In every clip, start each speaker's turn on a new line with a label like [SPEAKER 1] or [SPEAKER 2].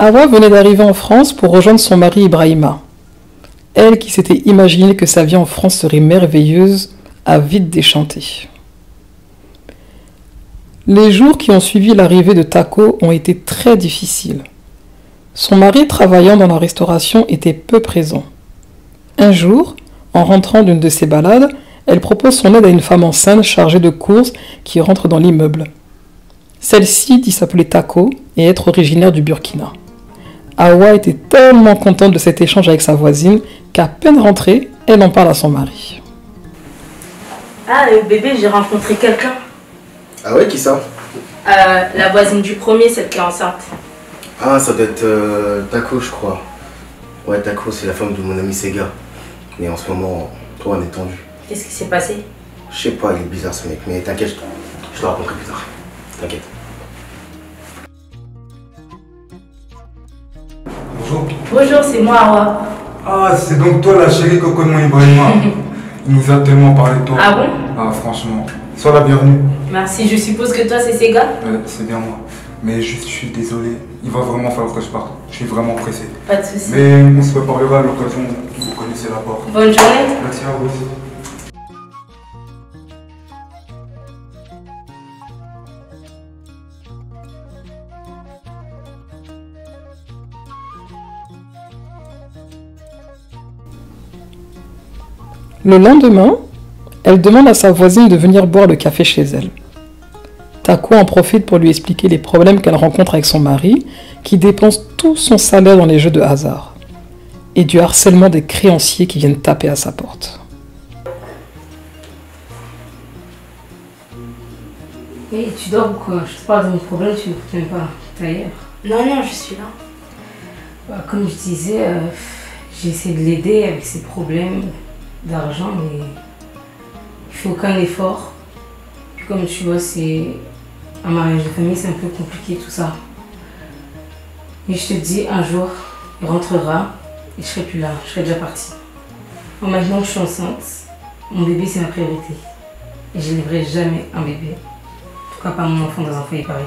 [SPEAKER 1] Hawa venait d'arriver en France pour rejoindre son mari Ibrahima. Elle qui s'était imaginé que sa vie en France serait merveilleuse a vite déchanté. Les jours qui ont suivi l'arrivée de Tako ont été très difficiles. Son mari, travaillant dans la restauration, était peu présent. Un jour, en rentrant d'une de ses balades, elle propose son aide à une femme enceinte chargée de courses qui rentre dans l'immeuble. Celle-ci dit s'appeler Tako et être originaire du Burkina. Hawa était tellement contente de cet échange avec sa voisine qu'à peine rentrée, elle en parle à son mari.
[SPEAKER 2] Ah bébé, j'ai rencontré quelqu'un.
[SPEAKER 3] Ah ouais, qui ça?
[SPEAKER 2] La voisine du premier, celle qui est enceinte.
[SPEAKER 3] Ah, ça doit être Tako, je crois. Ouais, Tako, c'est la femme de mon ami Sega. Mais en ce moment, toi, on est tendu.
[SPEAKER 2] Qu'est-ce qui s'est passé?
[SPEAKER 3] Je sais pas, il est bizarre ce mec, mais t'inquiète, je te raconterai plus tard. T'inquiète.
[SPEAKER 4] Bonjour.
[SPEAKER 2] Bonjour, c'est moi, Hawa.
[SPEAKER 4] Ah, c'est donc toi la chérie Coco de mon Ibrahima. Il nous a tellement parlé de toi.
[SPEAKER 2] Ah bon?
[SPEAKER 4] Ah, franchement. Sois la bienvenue.
[SPEAKER 2] Merci, je suppose que toi, c'est Sega?
[SPEAKER 4] C'est bien moi. Mais je suis désolé. Il va vraiment falloir que je parte. Je suis vraiment pressé.
[SPEAKER 2] Pas de soucis.
[SPEAKER 4] Mais on se reparlera à l'occasion. Vous connaissez la porte.
[SPEAKER 2] Bonne journée.
[SPEAKER 4] Merci à vous aussi.
[SPEAKER 1] Le lendemain, elle demande à sa voisine de venir boire le café chez elle. Tako en profite pour lui expliquer les problèmes qu'elle rencontre avec son mari, qui dépense tout son salaire dans les jeux de hasard, et du harcèlement des créanciers qui viennent taper à sa porte.
[SPEAKER 5] Hey, tu dors ou quoi? Je te parle de mon problème, tu n'aimes pas. T'es ailleurs.
[SPEAKER 2] Non, non, je suis là.
[SPEAKER 5] Comme je disais, j'ai essayé de l'aider avec ses problèmes d'argent, mais il fait aucun effort. Puis comme tu vois, c'est un mariage de famille, c'est un peu compliqué tout ça. Mais je te dis, un jour, il rentrera et je serai plus là, je serai déjà partie. Bon, maintenant que je suis enceinte, mon bébé c'est ma priorité. Et je n'élèverai jamais un bébé. En tout cas pas mon enfant dans un foyer pareil.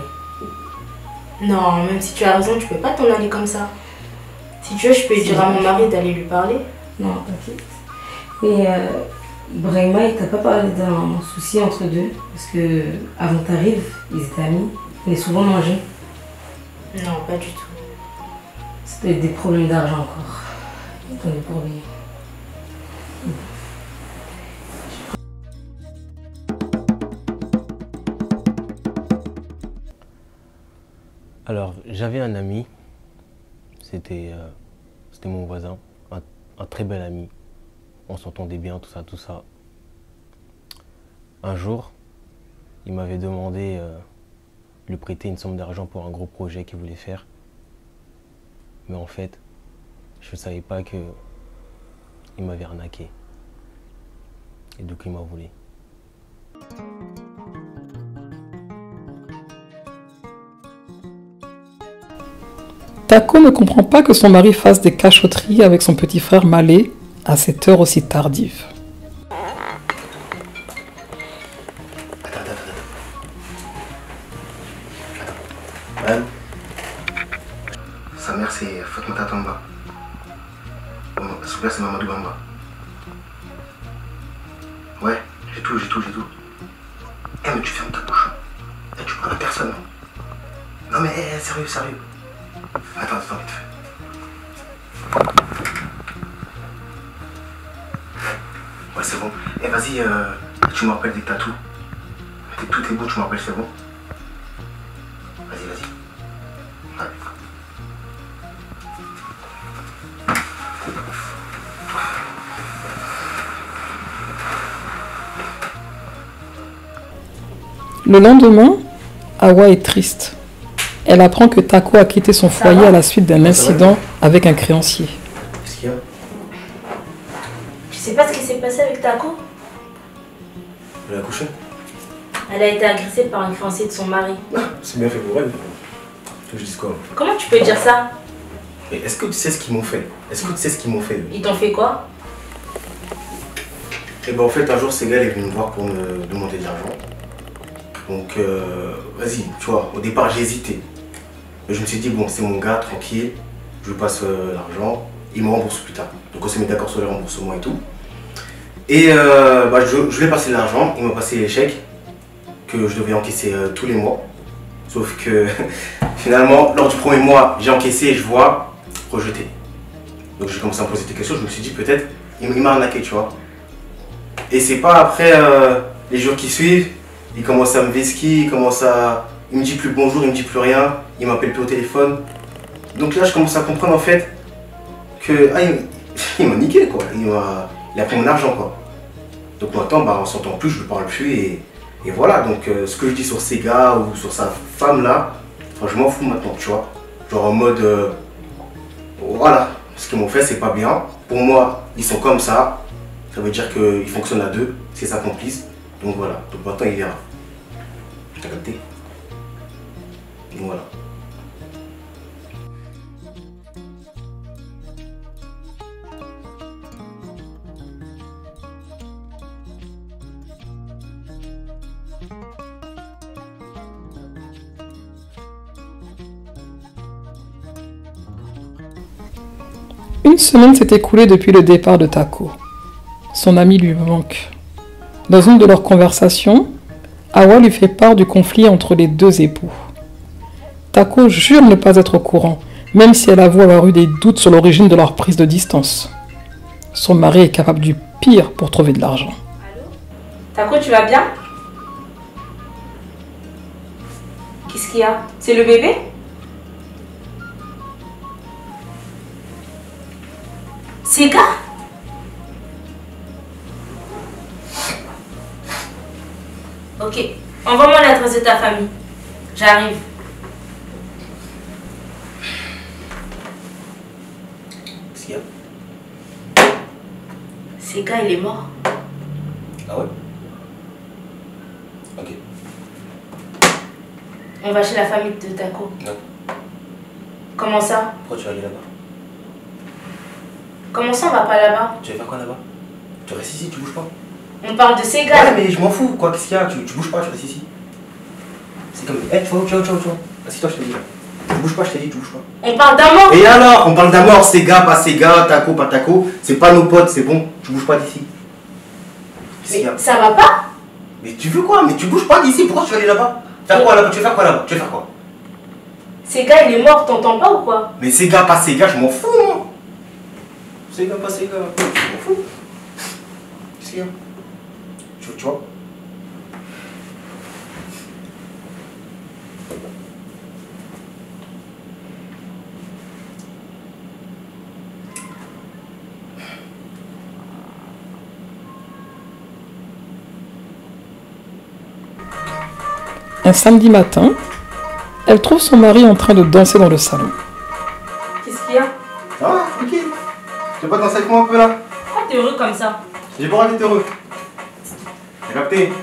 [SPEAKER 2] Non, même si tu as raison, tu peux pas t'en aller comme ça. Si tu veux, je peux dire à mon mari d'aller lui parler.
[SPEAKER 5] Non, t'inquiète. Et Ibrahima, il t'a pas parlé d'un souci entre deux? Parce que avant que t'arrives, ils étaient amis. Ils avaient souvent mangé.
[SPEAKER 2] Non, pas du tout.
[SPEAKER 5] Ça peut être des problèmes d'argent encore. Attendez pour lui.
[SPEAKER 6] Alors, j'avais un ami, c'était mon voisin, un très bel ami. On s'entendait bien, tout ça, tout ça. Un jour, il m'avait demandé de lui prêter une somme d'argent pour un gros projet qu'il voulait faire. Mais en fait, je ne savais pas qu'il m'avait arnaqué. Et donc il m'a volé.
[SPEAKER 1] Tako ne comprend pas que son mari fasse des cachotteries avec son petit frère Malé à cette heure aussi tardive.
[SPEAKER 3] Madame, sa mère c'est Fatmata Tamba. Son père c'est Mamadou Bamba. Ouais, j'ai tout. Eh mais tu fermes ta bouche. Eh, tu parles à personne. Non mais sérieux. Attends, vite fait. Ouais, c'est bon. Eh, vas-y, tu me rappelles dès que t'as tout. Dès que tout est beau, tu me rappelles, c'est bon? Vas-y. Ouais.
[SPEAKER 1] Le lendemain, Hawa est triste. Elle apprend que Tako a quitté son foyer à la suite d'un incident avec un créancier.
[SPEAKER 3] Qu'est-ce qu'il y a?
[SPEAKER 2] Tu sais pas ce qui s'est passé avec Tako?
[SPEAKER 3] Elle a accouché?
[SPEAKER 2] Elle a été agressée par un créancier de son mari.
[SPEAKER 3] Ah, c'est bien fait pour elle. Que je dise quoi?
[SPEAKER 2] Comment tu peux dire ça?
[SPEAKER 3] Mais est-ce que tu sais ce qu'ils m'ont fait?
[SPEAKER 2] Ils t'ont fait quoi?
[SPEAKER 3] Et ben en fait, un jour, ces gars est venu me voir pour me demander de l'argent. Donc, vas-y, tu vois, au départ, j'ai hésité. Je me suis dit, bon, c'est mon gars, tranquille, je lui passe l'argent, il me rembourse plus tard. Donc on s'est mis d'accord sur les remboursements et tout. Et je lui ai passé l'argent, il m'a passé les chèques que je devais encaisser tous les mois. Sauf que finalement, lors du premier mois, j'ai encaissé et je vois rejeté. Donc j'ai commencé à me poser des questions, je me suis dit peut-être il m'a arnaqué, tu vois. Et c'est pas après les jours qui suivent, il commence à me vesquiller, il me dit plus bonjour, il me dit plus rien, il m'appelle plus au téléphone. Donc là je commence à comprendre en fait que il m'a niqué quoi, il a pris mon argent quoi. Donc maintenant on s'entend plus, je lui parle plus et voilà. Donc ce que je dis sur ces gars ou sur sa femme là, enfin, je m'en fous maintenant, tu vois. Genre en mode voilà, ce qu'ils m'ont fait c'est pas bien. Pour moi ils sont comme ça veut dire qu'ils fonctionnent à deux, c'est sa complice. Donc voilà, donc maintenant il verra. T'as capté? Donc voilà.
[SPEAKER 1] Une semaine s'est écoulée depuis le départ de Tako. Son ami lui manque. Dans une de leurs conversations, Awa lui fait part du conflit entre les deux époux. Tako jure ne pas être au courant, même si elle avoue avoir eu des doutes sur l'origine de leur prise de distance. Son mari est capable du pire pour trouver de l'argent.
[SPEAKER 2] Allô? Tako, tu vas bien? Qu'est-ce qu'il y a? C'est le bébé? C'est gars? Ok, envoie-moi l'adresse de ta famille. J'arrive.
[SPEAKER 3] Qu'est-ce qu'il y a?
[SPEAKER 2] C'est gars, il est mort.
[SPEAKER 3] Ah ouais? Ok.
[SPEAKER 2] On va chez la famille de Tako.
[SPEAKER 3] Non.
[SPEAKER 2] Comment ça?
[SPEAKER 3] Pourquoi tu vas aller là-bas?
[SPEAKER 2] Comment ça, on va pas là-bas?
[SPEAKER 3] Tu vas faire quoi là-bas? Tu restes ici, tu bouges pas?
[SPEAKER 2] On parle de ces
[SPEAKER 3] Ouais,
[SPEAKER 2] gars.
[SPEAKER 3] mais je m'en fous, quoi, qu'est-ce qu'il y a? Tu bouges pas, tu restes ici. C'est comme. Eh, tu vois. Assis-toi, je te dis là. Tu bouges pas, je t'ai dit, tu bouges pas.
[SPEAKER 2] On parle d'un mort.
[SPEAKER 3] Et alors? On parle d'un mort, ces gars, pas ces gars, Tako, pas Tako. C'est pas nos potes, c'est bon, tu bouges pas d'ici. Qu'est-ce qu'il y a?
[SPEAKER 2] Mais ça va pas?
[SPEAKER 3] Mais tu veux quoi? Mais tu bouges pas d'ici, pourquoi tu vas aller là-bas? Faire quoi là-bas? Tu veux faire quoi là-bas? Tu veux faire quoi?
[SPEAKER 2] Ces gars, il est mort, t'entends pas ou quoi?
[SPEAKER 3] Mais ces gars, pas ces gars, je m'en fous, moi. Ces gars, pas ces gars, je m'en fous. Qu'est-ce qu'il y a? Tu vois?
[SPEAKER 1] Un samedi matin, elle trouve son mari en train de danser dans le salon.
[SPEAKER 2] Qu'est-ce qu'il y a?
[SPEAKER 3] Ah, ok. Tu veux pas danser avec moi un peu là?
[SPEAKER 2] Pourquoi t'es heureux comme ça?
[SPEAKER 3] J'ai pas envie d'être heureux. T'as capté?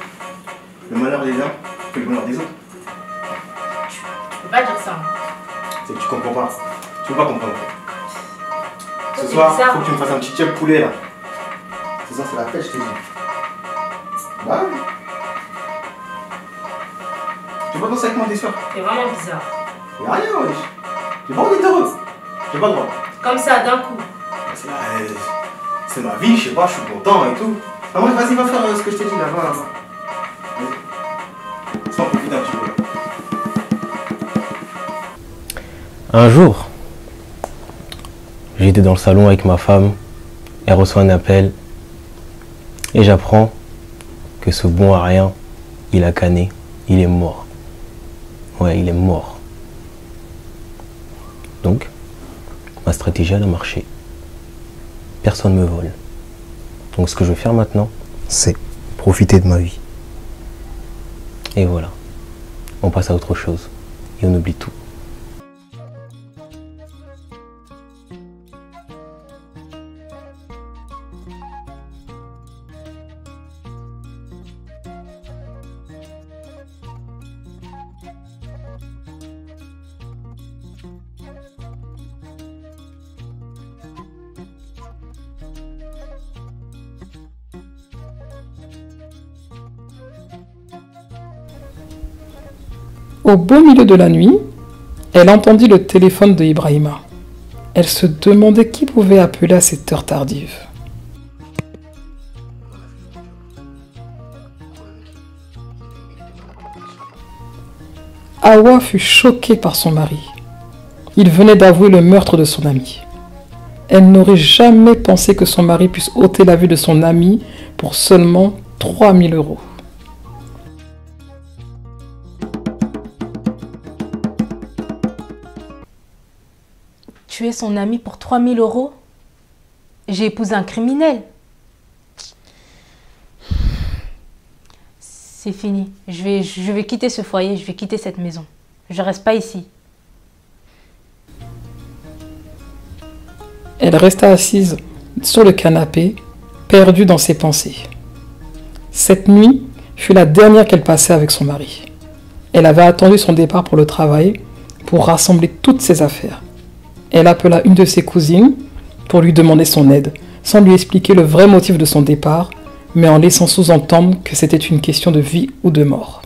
[SPEAKER 3] Le malheur des uns fait le bonheur des autres.
[SPEAKER 2] Tu peux pas dire ça.
[SPEAKER 3] C'est que tu comprends pas. Tu veux pas comprendre.
[SPEAKER 2] Toi,
[SPEAKER 3] Ce
[SPEAKER 2] t'es
[SPEAKER 3] soir,
[SPEAKER 2] bizarre.
[SPEAKER 3] faut que tu me fasses un petit chip poulet là. Ce soir, c'est la fête, je t'ai dit. Bah oui. Tu veux pas danser avec moi, t'es sûr?
[SPEAKER 2] T'es vraiment bizarre.
[SPEAKER 3] Y'a rien, wesh. J'ai pas envie d'être heureux. J'ai pas le droit.
[SPEAKER 2] Comme ça, d'un coup.
[SPEAKER 3] C'est ma vie, je sais pas, je suis content et tout. Ah ouais, vas-y, va faire ce que je t'ai dit là-bas. Là-bas. Vas-y. Sans profiter un petit peu.
[SPEAKER 6] Un jour, j'étais dans le salon avec ma femme, elle reçoit un appel et j'apprends que ce bon à rien, il a canné, il est mort. Ouais, il est mort. Donc, ma stratégie elle a marché. Personne ne me vole. Donc ce que je vais faire maintenant, c'est profiter de ma vie. Et voilà. On passe à autre chose. Et on oublie tout.
[SPEAKER 1] Au beau milieu de la nuit, Elle entendit le téléphone de Ibrahima. Elle se demandait qui pouvait appeler à cette heure tardive. Hawa fut choquée par son mari. Il venait d'avouer le meurtre de son ami. Elle n'aurait jamais pensé que son mari puisse ôter la vue de son ami pour seulement 3 000 €.
[SPEAKER 7] Tuer son ami pour 3 000 €? J'ai épousé un criminel. C'est fini. Je vais quitter ce foyer, je vais quitter cette maison. Je reste pas ici.
[SPEAKER 1] Elle resta assise sur le canapé, perdue dans ses pensées. Cette nuit fut la dernière qu'elle passait avec son mari. Elle avait attendu son départ pour le travail pour rassembler toutes ses affaires. Elle appela une de ses cousines pour lui demander son aide, sans lui expliquer le vrai motif de son départ, mais en laissant sous-entendre que c'était une question de vie ou de mort.